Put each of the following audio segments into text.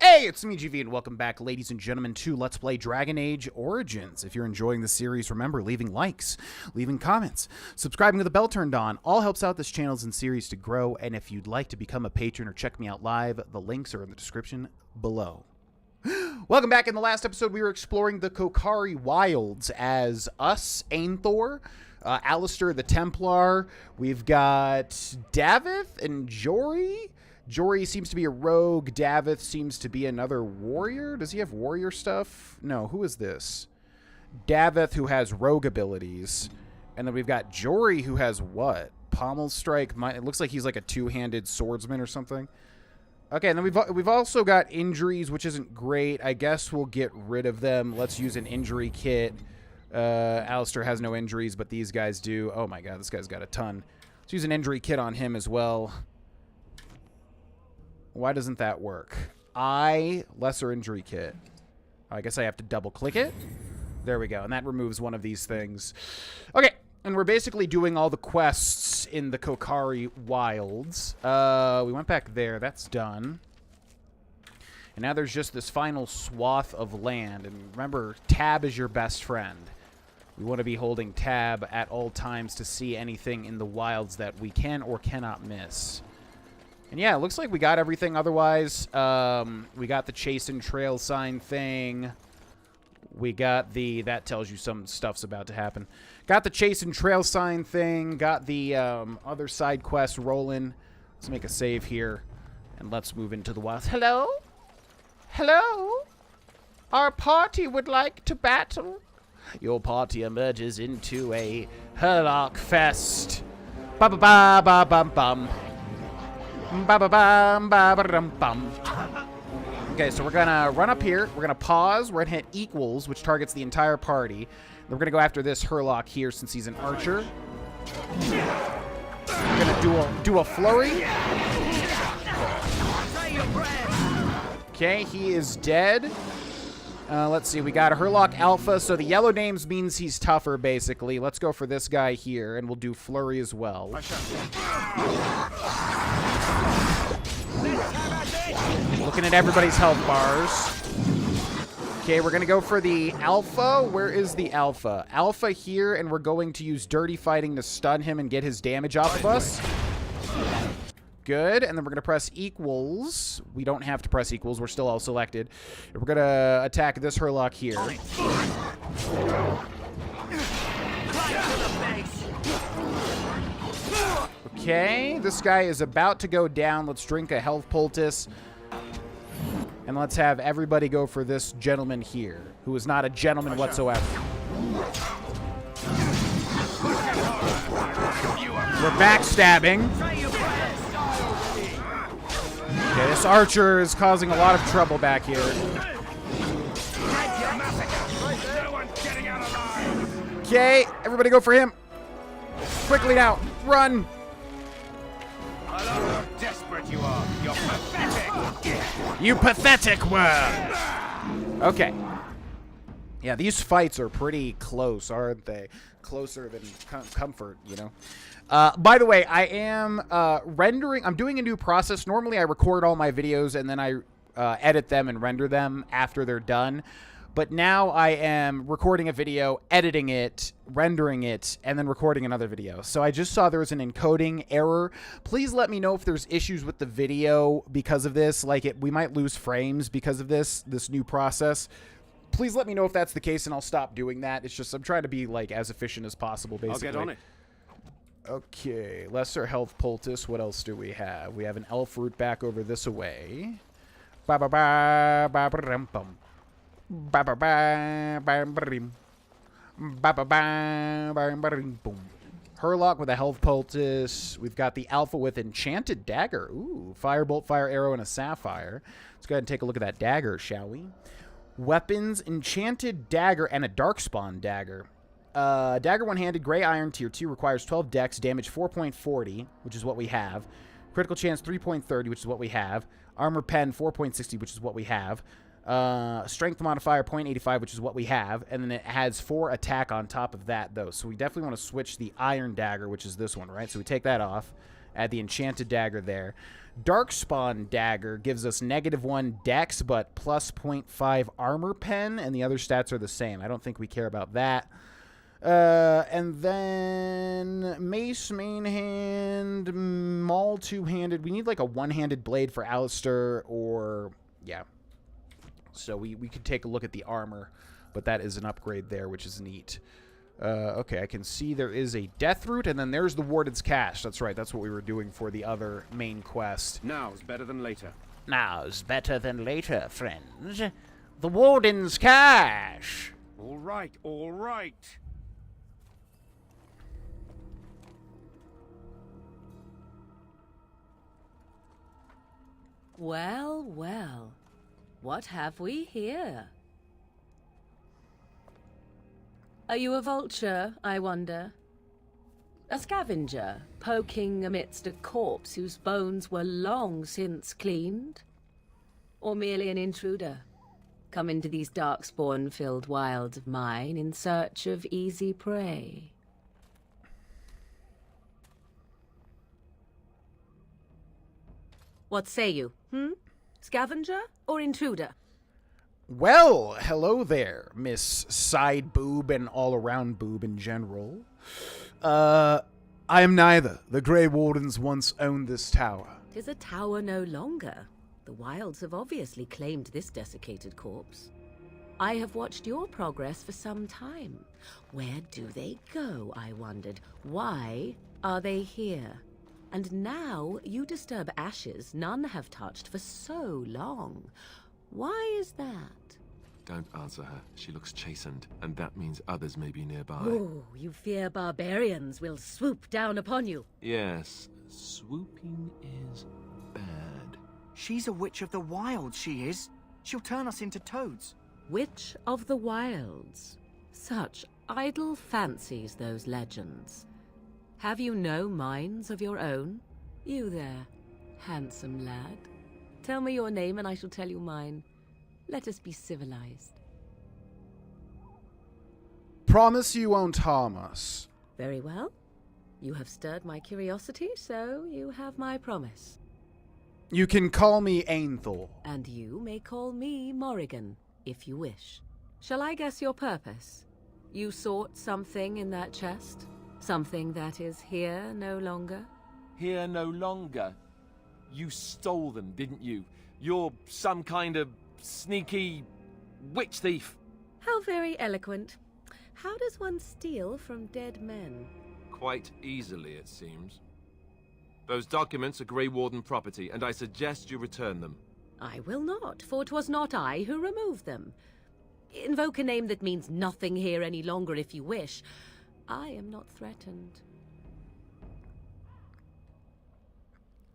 Hey, it's me, GV, and welcome back, ladies and gentlemen, to Let's Play Dragon Age Origins. If you're enjoying the series, remember leaving likes, leaving comments, subscribing with the bell turned on. All helps out this channel and series to grow, and if you'd like to become a patron or check me out live, the links are in the description below. Welcome back. In the last episode, we were exploring the Kokari Wilds as us, Ainthor, Alistair the Templar. We've got Davith and Jory. Jory seems to be a rogue. Davith seems to be another warrior. Does he have warrior stuff? No, who is this? Davith, who has rogue abilities. And then we've got Jory, who has what? Pommel strike. It looks like he's like a two-handed swordsman or something. Okay, and then we've also got injuries, which isn't great. I guess we'll get rid of them. Let's use an injury kit. Alistair has no injuries, but these guys do. Oh my god, this guy's got a ton. Let's use an injury kit on him as well. Why doesn't that work? Lesser injury kit. I guess I have to double click it. There we go. And that removes one of these things. Okay. And we're basically doing all the quests in the Kokari Wilds. We went back there. That's done. And now there's just this final swath of land. And remember, tab is your best friend. We want to be holding tab at all times to see anything in the wilds that we can or cannot miss. And yeah, it looks like we got everything otherwise. We got the chase and trail sign thing. We got the... That tells you some stuff's about to happen. Got the chase and trail sign thing. Got the other side quest rolling. Let's make a save here. And let's move into the wilds. Hello? Hello? Our party would like to battle. Your party emerges into a Herlock Fest. Ba-ba-ba-ba-bum-bum. Okay, so we're gonna run up here. We're gonna pause. We're gonna hit equals, which targets the entire party. Then we're gonna go after this Herlock here since he's an archer. We're gonna do a flurry. Okay, he is dead. Let's see. We got a Herlock Alpha, so the yellow names means he's tougher, basically. Let's go for this guy here, and we'll do flurry as well. Looking at everybody's health bars. Okay, we're going to go for the Alpha. Where is the Alpha? Alpha here, and we're going to use Dirty Fighting to stun him and get his damage off of us. Good, and then we're going to press equals. We don't have to press equals. We're still all selected. We're going to attack this Herlock here. Okay, this guy is about to go down. Let's drink a health poultice. And let's have everybody go for this gentleman here, who is not a gentleman whatsoever. We're backstabbing. Okay, this archer is causing a lot of trouble back here. Okay, everybody go for him. Quickly now, run. I love how desperate you are. You're pathetic. You pathetic worm. Okay. Yeah, these fights are pretty close, aren't they? Closer than comfort, you know. By the way, I am rendering. I'm doing a new process. Normally, I record all my videos and then I edit them and render them after they're done. But now I am recording a video, editing it, rendering it, and then recording another video. So I just saw there was an encoding error. Please let me know if there's issues with the video because of this. Like, we might lose frames because of this new process. Please let me know if that's the case, and I'll stop doing that. It's just I'm trying to be, like, as efficient as possible, basically. I'll get on it. Okay, lesser health poultice. What else do we have? We have an elf root back over this away. Ba-ba-ba-ba-ba-rum-bum. Herlock with a health poultice. We've got the Alpha with enchanted dagger. Ooh, firebolt, fire arrow, and a sapphire. Let's go ahead and take a look at that dagger, shall we? Weapons, enchanted dagger, and a darkspawn dagger. Dagger one-handed, gray iron, tier 2, requires 12 dex, damage 4.40, which is what we have. Critical chance 3.30, which is what we have. Armor pen 4.60, which is what we have. Strength modifier 0.85, which is what we have, and then it has 4 attack on top of that, though. So we definitely want to switch the iron dagger, which is this one, right? So we take that off, Add the enchanted dagger there. Darkspawn dagger gives us -1 dex, but plus 0.5 armor pen, and the other stats are the same. I don't think we care about that. And then mace main hand, maul two-handed. We need like a one-handed blade for Alistair, or yeah. So we could take a look at the armor, but that is an upgrade there, which is neat. Okay, I can see there is a death root, and then there's the Warden's Cache. That's right, that's what we were doing for the other main quest. Now's better than later. Now's better than later, friends. The Warden's Cache! All right, all right. Well, well. What have we here? Are you a vulture, I wonder? A scavenger, poking amidst a corpse whose bones were long since cleaned? Or merely an intruder, come into these darkspawn-filled wilds of mine in search of easy prey? What say you, Scavenger or intruder? Well, hello there, Miss Side Boob and all-around boob in general. I am neither. The Grey Wardens once owned this tower. 'Tis a tower no longer. The wilds have obviously claimed this desiccated corpse. I have watched your progress for some time. Where do they go, I wondered? Why are they here? And now you disturb ashes none have touched for so long. Why is that? Don't answer her. She looks chastened, and that means others may be nearby. Oh, you fear barbarians will swoop down upon you. Yes, swooping is bad. She's a witch of the wilds, she is. She'll turn us into toads. Witch of the wilds. Such idle fancies, those legends. Have you no minds of your own? You there, handsome lad. Tell me your name and I shall tell you mine. Let us be civilized. Promise you won't harm us. Very well. You have stirred my curiosity, so you have my promise. You can call me Ainthor. And you may call me Morrigan, if you wish. Shall I guess your purpose? You sought something in that chest? Something that is here no longer? Here no longer. You stole them, didn't you? You're some kind of sneaky witch thief. How very eloquent. How does one steal from dead men? Quite easily, it seems. Those documents are Grey Warden property, and I suggest you return them. I will not, for 'twas not I who removed them. Invoke a name that means nothing here any longer if you wish. I am not threatened.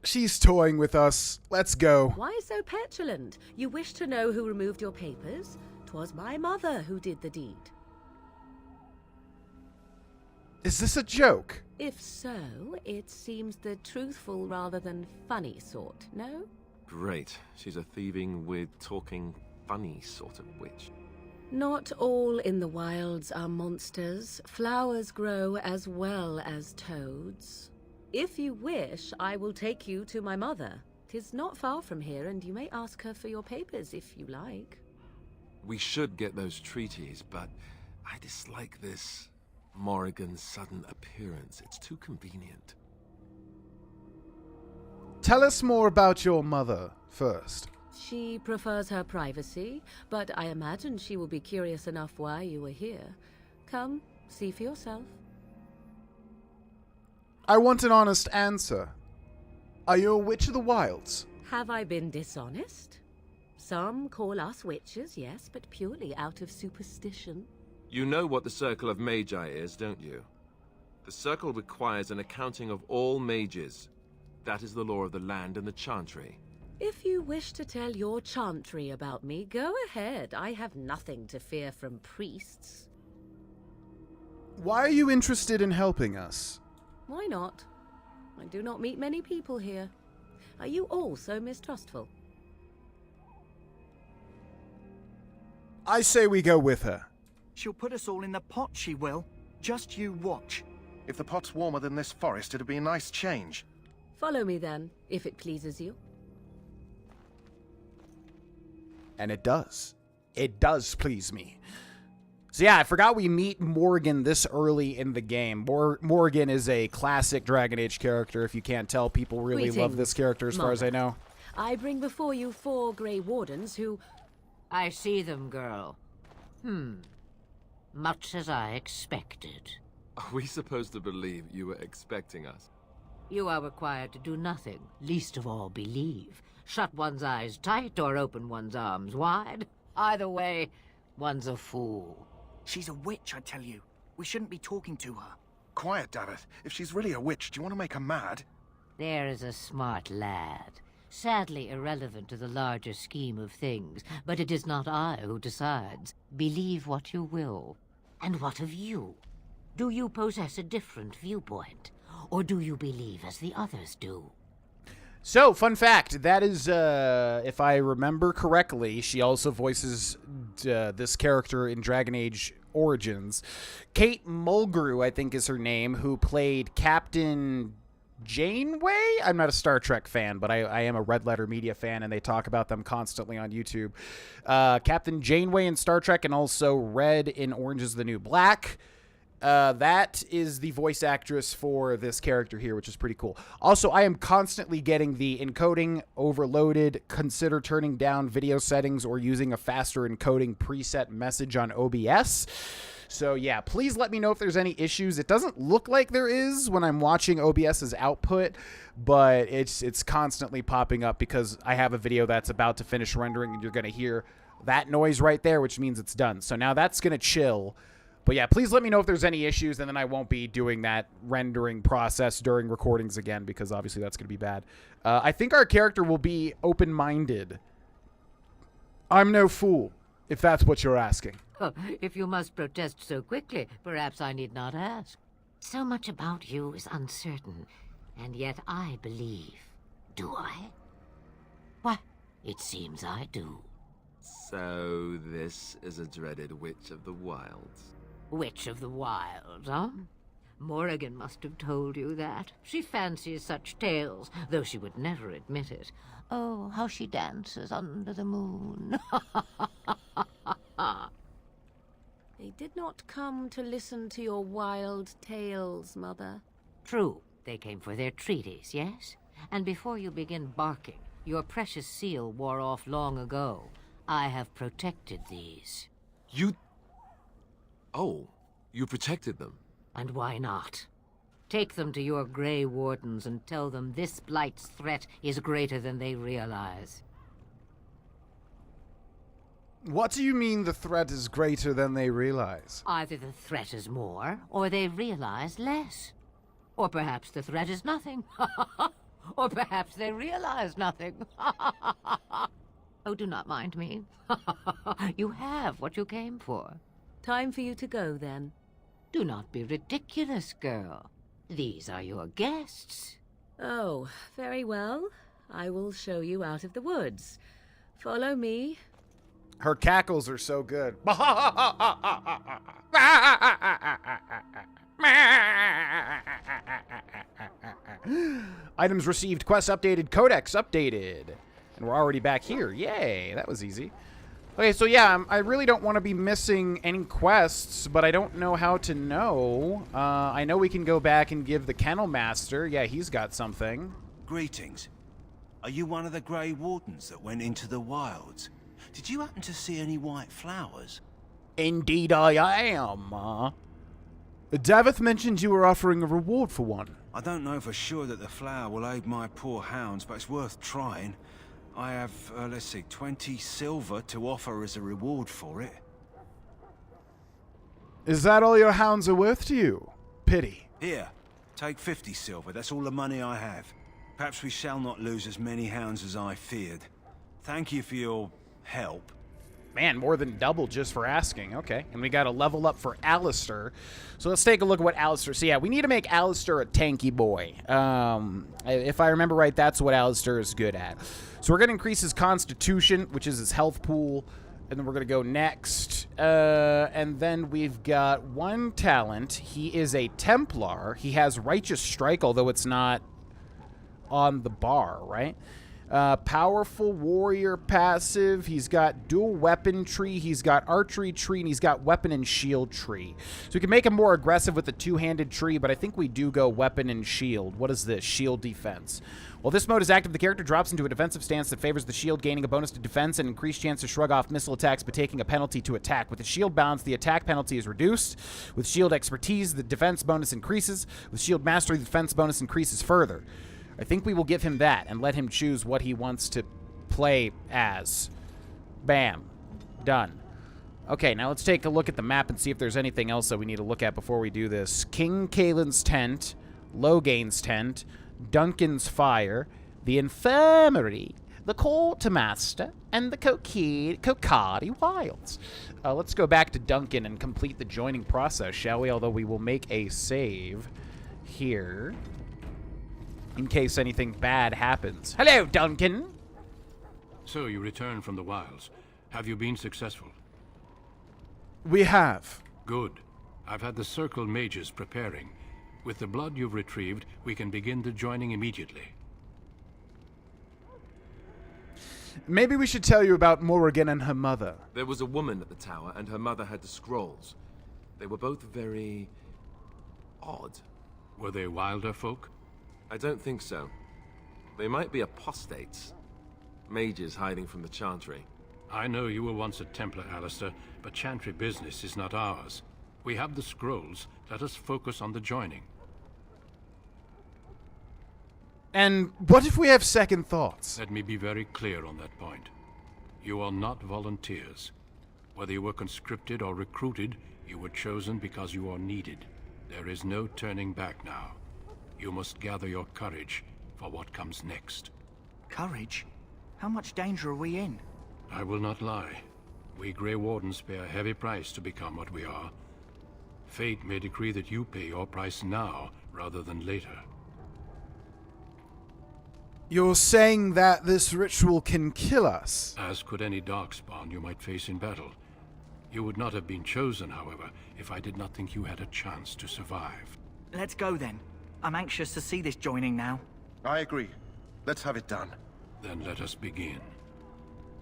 She's toying with us. Let's go. Why so petulant? You wish to know who removed your papers? 'Twas my mother who did the deed. Is this a joke? If so, it seems the truthful rather than funny sort, no? Great. She's a thieving, weird, talking, funny sort of witch. Not all in the wilds are monsters. Flowers grow as well as toads. If you wish, I will take you to my mother. 'Tis not far from here, and you may ask her for your papers if you like. We should get those treaties, but I dislike this Morrigan's sudden appearance. It's too convenient. Tell us more about your mother first. She prefers her privacy, but I imagine she will be curious enough why you are here. Come, see for yourself. I want an honest answer. Are you a witch of the wilds? Have I been dishonest? Some call us witches, yes, but purely out of superstition. You know what the Circle of Magi is, don't you? The Circle requires an accounting of all mages. That is the law of the land and the Chantry. If you wish to tell your chantry about me, go ahead. I have nothing to fear from priests. Why are you interested in helping us? Why not? I do not meet many people here. Are you all so mistrustful? I say we go with her. She'll put us all in the pot, she will. Just you watch. If the pot's warmer than this forest, it'd be a nice change. Follow me then, if it pleases you. And it does. It does please me. So yeah, I forgot we meet Morgan this early in the game. Morgan is a classic Dragon Age character. If you can't tell, people really love this character as far as I know. I bring before you 4 Grey Wardens who... I see them, girl. Much as I expected. Are we supposed to believe you were expecting us? You are required to do nothing, least of all believe. Shut one's eyes tight or open one's arms wide. Either way, one's a fool. She's a witch, I tell you. We shouldn't be talking to her. Quiet, Dareth. If she's really a witch, do you want to make her mad? There is a smart lad. Sadly irrelevant to the larger scheme of things, but it is not I who decides. Believe what you will. And what of you? Do you possess a different viewpoint? Or do you believe as the others do? So, fun fact, that is, if I remember correctly, she also voices this character in Dragon Age Origins. Kate Mulgrew, I think is her name, who played Captain Janeway? I'm not a Star Trek fan, but I am a Red Letter Media fan, and they talk about them constantly on YouTube. Captain Janeway in Star Trek, and also Red in Orange is the New Black. That is the voice actress for this character here, which is pretty cool. Also, I am constantly getting the encoding overloaded, consider turning down video settings or using a faster encoding preset message on OBS. So yeah, please let me know if there's any issues. It doesn't look like there is when I'm watching OBS's output, but it's constantly popping up because I have a video that's about to finish rendering, and you're going to hear that noise right there, which means it's done. So now that's going to chill. But yeah, please let me know if there's any issues, and then I won't be doing that rendering process during recordings again, because obviously that's going to be bad. I think our character will be open-minded. I'm no fool, if that's what you're asking. If you must protest so quickly, perhaps I need not ask. So much about you is uncertain, and yet I believe. Do I? Why, it seems I do. So this is a dreaded Witch of the Wilds. Witch of the Wild, huh? Morrigan must have told you that. She fancies such tales, though she would never admit it. Oh, how she dances under the moon. They did not come to listen to your wild tales, Mother. True, they came for their treaties, yes? And before you begin barking, your precious seal wore off long ago. I have protected these. You... Oh, you protected them. And why not? Take them to your Grey Wardens and tell them this Blight's threat is greater than they realize. What do you mean the threat is greater than they realize? Either the threat is more, or they realize less. Or perhaps the threat is nothing. Or perhaps they realize nothing. Oh, do not mind me. You have what you came for. Time for you to go, then. Do not be ridiculous, girl. These are your guests. Oh, very well. I will show you out of the woods. Follow me. Her cackles are so good. Items received, quests updated, codex updated. And we're already back here. Yay, that was easy. Okay, so yeah, I really don't want to be missing any quests, but I don't know how to know. I know we can go back and give the Kennel Master. Yeah, he's got something. Greetings. Are you one of the Grey Wardens that went into the wilds? Did you happen to see any white flowers? Indeed I am. Davith mentioned you were offering a reward for one. I don't know for sure that the flower will aid my poor hounds, but it's worth trying. I have, let's see, 20 silver to offer as a reward for it. Is that all your hounds are worth to you? Pity. Here, take 50 silver. That's all the money I have. Perhaps we shall not lose as many hounds as I feared. Thank you for your help. Man, more than double just for asking. Okay, and we got a level up for Alistair. So let's take a look at what Alistair... So yeah, we need to make Alistair a tanky boy. If I remember right, that's what Alistair is good at. So we're going to increase his constitution, which is his health pool. And then we're going to go next. And then we've got one talent. He is a Templar. He has Righteous Strike, although it's not... on the bar, right? Powerful warrior passive. He's got dual weapon tree. He's got archery tree, and he's got weapon and shield tree. So we can make him more aggressive with the two-handed tree, but I think we do go weapon and shield. What is this? Shield defense. While this mode is active, the character drops into a defensive stance that favors the shield, gaining a bonus to defense and increased chance to shrug off missile attacks, but taking a penalty to attack. With the shield balance, the attack penalty is reduced. With shield expertise, the defense bonus increases. With shield mastery, the defense bonus increases further. I think we will give him that and let him choose what he wants to play as. Bam. Done. Okay, now let's take a look at the map and see if there's anything else that we need to look at before we do this. King Kaelin's tent, Logain's tent, Duncan's fire, the infirmary, the quartermaster, and the Kokari wilds. Let's go back to Duncan and complete the joining process, shall we? Although we will make a save here in case anything bad happens. Hello, Duncan! So you returned from the wilds. Have you been successful? We have. Good. I've had the Circle mages preparing. With the blood you've retrieved, we can begin the joining immediately. Maybe we should tell you about Morrigan and her mother. There was a woman at the tower, and her mother had the scrolls. They were both very odd. Were they wilder folk? I don't think so. They might be apostates. Mages hiding from the Chantry. I know you were once a Templar, Alistair, but Chantry business is not ours. We have the scrolls. Let us focus on the joining. And what if we have second thoughts? Let me be very clear on that point. You are not volunteers. Whether you were conscripted or recruited, you were chosen because you are needed. There is no turning back now. You must gather your courage for what comes next. Courage? How much danger are we in? I will not lie. We Grey Wardens pay a heavy price to become what we are. Fate may decree that you pay your price now, rather than later. You're saying that this ritual can kill us? As could any darkspawn you might face in battle. You would not have been chosen, however, if I did not think you had a chance to survive. Let's go then. I'm anxious to see this joining now. I agree. Let's have it done. Then let us begin.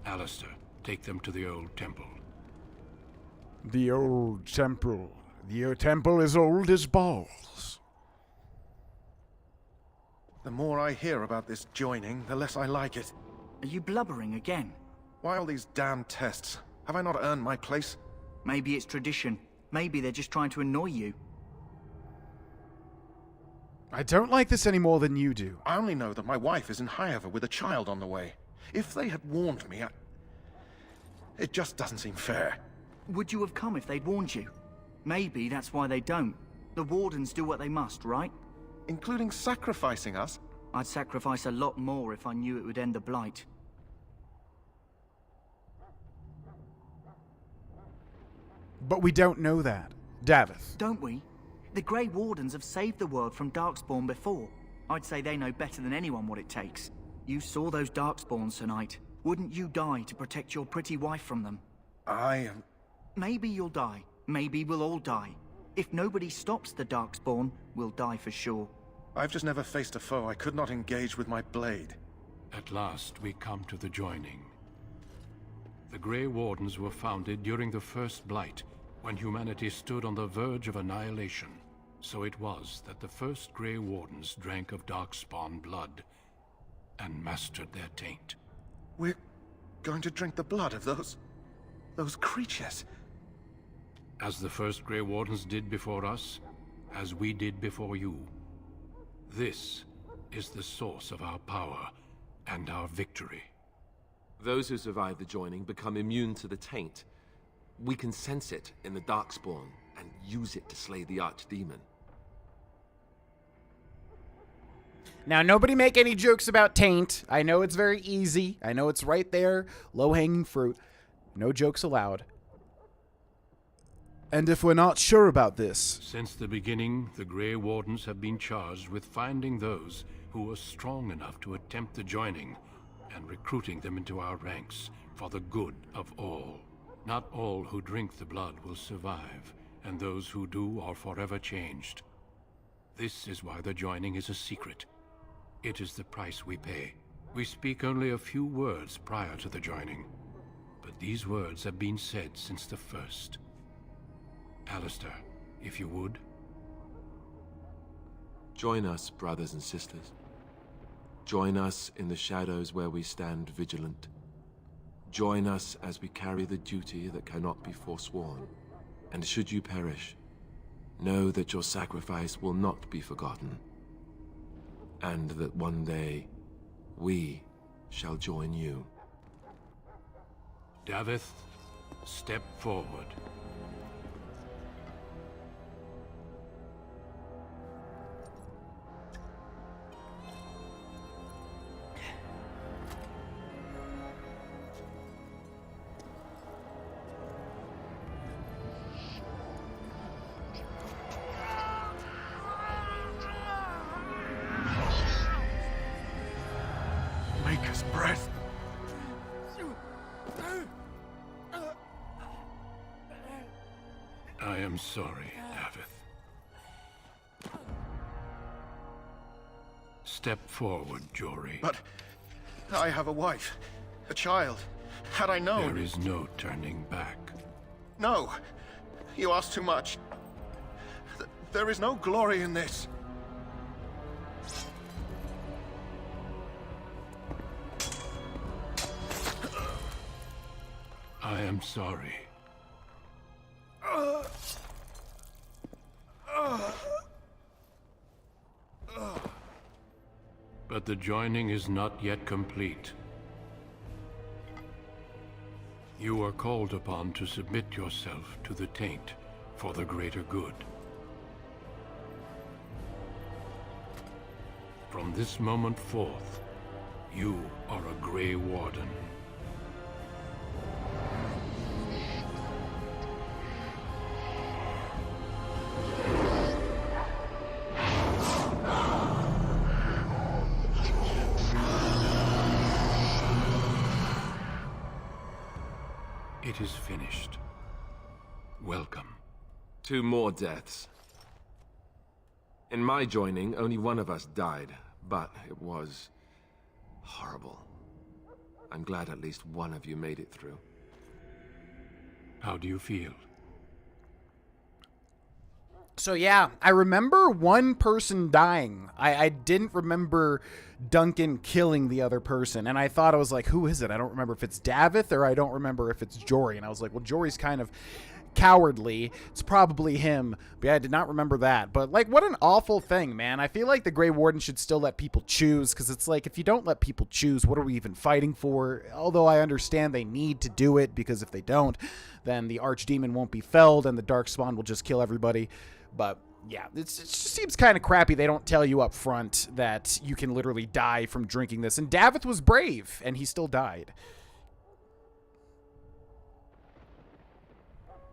Alistair, take them to the old temple. The old temple. The old temple is old as balls. The more I hear about this joining, the less I like it. Are you blubbering again? Why all these damn tests? Have I not earned my place? Maybe it's tradition. Maybe they're just trying to annoy you. I don't like this any more than you do. I only know that my wife is in Highover with a child on the way. If they had warned me, it just doesn't seem fair. Would you have come if they'd warned you? Maybe that's why they don't. The Wardens do what they must, right? Including sacrificing us? I'd sacrifice a lot more if I knew it would end the Blight. But we don't know that. Davith. Don't we? The Grey Wardens have saved the world from Darkspawn before. I'd say they know better than anyone what it takes. You saw those Darkspawns tonight. Wouldn't you die to protect your pretty wife from them? Maybe you'll die. Maybe we'll all die. If nobody stops the Darkspawn, we'll die for sure. I've just never faced a foe I could not engage with my blade. At last, we come to the joining. The Grey Wardens were founded during the First Blight, when humanity stood on the verge of annihilation. So it was that the first Grey Wardens drank of Darkspawn blood and mastered their taint. We're going to drink the blood of those creatures. As the first Grey Wardens did before us, as we did before you. This is the source of our power and our victory. Those who survive the joining become immune to the taint. We can sense it in the Darkspawn and use it to slay the Archdemon. Now, nobody make any jokes about taint. I know it's very easy. I know it's right there. Low-hanging fruit. No jokes allowed. And if we're not sure about this... Since the beginning, the Grey Wardens have been charged with finding those who were strong enough to attempt the joining and recruiting them into our ranks for the good of all. Not all who drink the blood will survive, and those who do are forever changed. This is why the joining is a secret. It is the price we pay. We speak only a few words prior to the joining, but these words have been said since the first. Alistair, if you would. Join us, brothers and sisters. Join us in the shadows where we stand vigilant. Join us as we carry the duty that cannot be forsworn. And should you perish, know that your sacrifice will not be forgotten, and that one day we shall join you. Davith, step forward. Maker's breath. I am sorry, Davith. Step forward, Jory. But I have a wife, a child. Had I known... There is no turning back. No! You ask too much. There is no glory in this. I am sorry. But the joining is not yet complete. You are called upon to submit yourself to the taint for the greater good. From this moment forth, you are a Grey Warden. It is finished. Welcome. 2 more deaths. In my joining, only one of us died, but it was horrible. I'm glad at least one of you made it through. How do you feel? So yeah, I remember one person dying. I didn't remember Duncan killing the other person, and I thought, I was like, who is it? I don't remember if it's Davith or I don't remember if it's Jory. And I was like, well, Jory's kind of cowardly. It's probably him. But yeah, I did not remember that. But like, what an awful thing, man. I feel like the Grey Warden should still let people choose, because it's like, if you don't let people choose, what are we even fighting for? Although I understand they need to do it, because if they don't, then the Archdemon won't be felled and the Darkspawn will just kill everybody. But yeah, it just seems kind of crappy they don't tell you up front that you can literally die from drinking this. And Davith was brave, and he still died.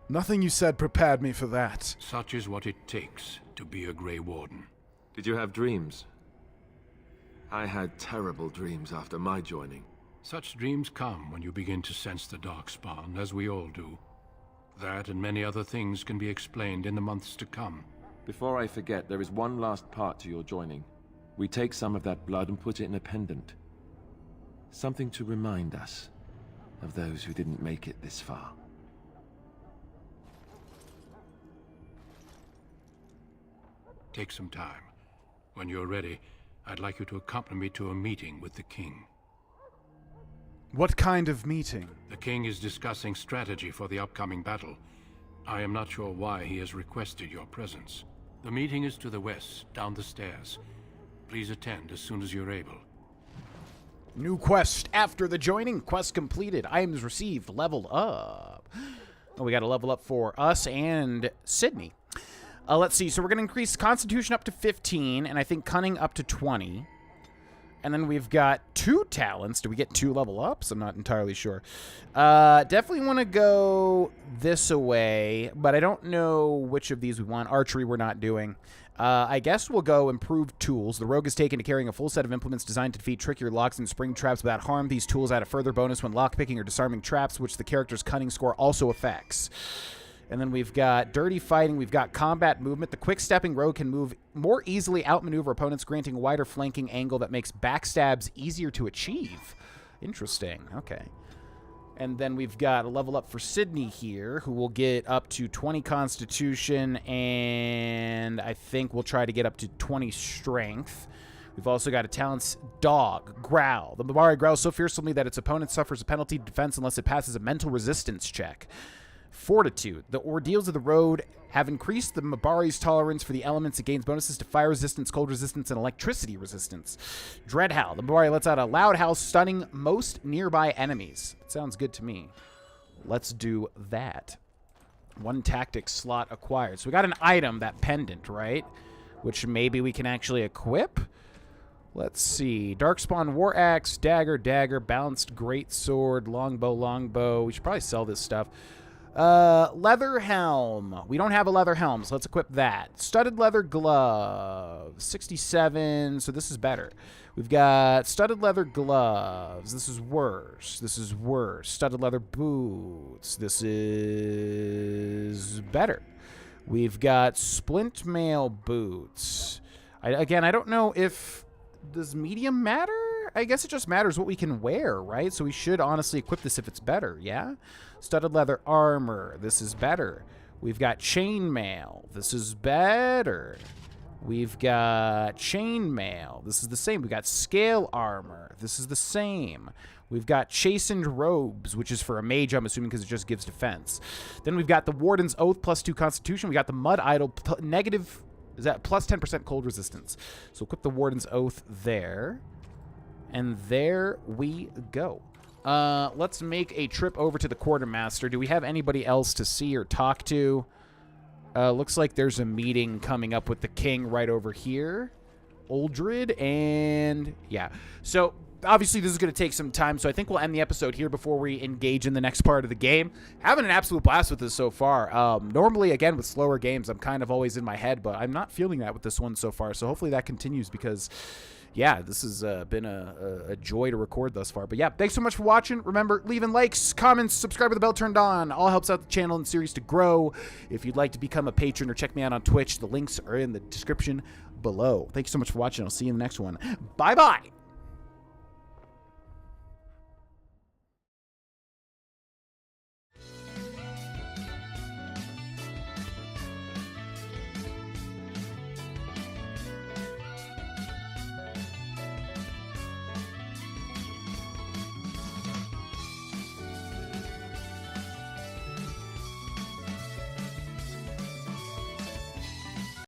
Nothing you said prepared me for that. Such is what it takes to be a Grey Warden. Did you have dreams? I had terrible dreams after my joining. Such dreams come when you begin to sense the Darkspawn, as we all do. That and many other things can be explained in the months to come. Before I forget, there is one last part to your joining. We take some of that blood and put it in a pendant. Something to remind us of those who didn't make it this far. Take some time. When you're ready, I'd like you to accompany me to a meeting with the King. What kind of meeting? The King is discussing strategy for the upcoming battle. I am not sure why he has requested your presence. The meeting is to the west, down the stairs. Please attend as soon as you're able. New quest after the joining. Quest completed. Items received. Leveled up. Oh, we got a level up for us and Sydney. Let's see. So we're going to increase Constitution up to 15, and I think Cunning up to 20. And then we've got 2 talents. Do we get 2 level ups? I'm not entirely sure. Definitely want to go this way, but I don't know which of these we want. Archery we're not doing. I guess we'll go improved tools. The rogue is taken to carrying a full set of implements designed to defeat trickier locks and spring traps without harm. These tools add a further bonus when lockpicking or disarming traps, which the character's cunning score also affects. And then we've got dirty fighting. We've got combat movement. The quick-stepping rogue can move more easily, outmaneuver opponents, granting a wider flanking angle that makes backstabs easier to achieve. Interesting. Okay. And then we've got a level up for Sydney here, who will get up to 20 Constitution, and I think we'll try to get up to 20 Strength. We've also got a talents Dog, Growl. The Mabari growls so fiercely that its opponent suffers a penalty to defense unless it passes a mental resistance check. Fortitude. The ordeals of the road have increased the Mabari's tolerance for the elements. It gains bonuses to fire resistance, cold resistance, and electricity resistance. Dread Howl. The Mabari lets out a loud howl, stunning most nearby enemies. Sounds good to me. Let's do that. 1 tactic slot acquired. So we got an item, that pendant, right? Which maybe we can actually equip. Let's see. Darkspawn War Axe, Dagger, Dagger, Balanced Greatsword, Longbow. We should probably sell this stuff. Leather helm. We don't have a leather helm, so let's equip that. Studded leather gloves. 67, so this is better. We've got studded leather gloves. This is worse. This is worse. Studded leather boots. This is better. We've got splint mail boots. Again, I don't know if... Does medium matter? I guess it just matters what we can wear, right? So we should honestly equip this if it's better, yeah? Studded leather armor. This is better. We've got chainmail. This is better. We've got chainmail. This is the same. We've got scale armor. This is the same. We've got chastened robes, which is for a mage, I'm assuming, because it just gives defense. Then we've got the Warden's Oath plus 2 Constitution. We got the Mud Idol negative... Is that plus 10% cold resistance? So equip the Warden's Oath there. And there we go. Let's make a trip over to the Quartermaster. Do we have anybody else to see or talk to? Looks like there's a meeting coming up with the king right over here. Uldred, and yeah. So obviously this is going to take some time, so I think we'll end the episode here before we engage in the next part of the game. Having an absolute blast with this so far. Normally, again, with slower games, I'm kind of always in my head, but I'm not feeling that with this one so far, so hopefully that continues because... yeah, this has been a joy to record thus far. But yeah, thanks so much for watching. Remember, leaving likes, comments, subscribe with the bell turned on. All helps out the channel and series to grow. If you'd like to become a patron or check me out on Twitch, the links are in the description below. Thanks so much for watching. I'll see you in the next one. Bye-bye.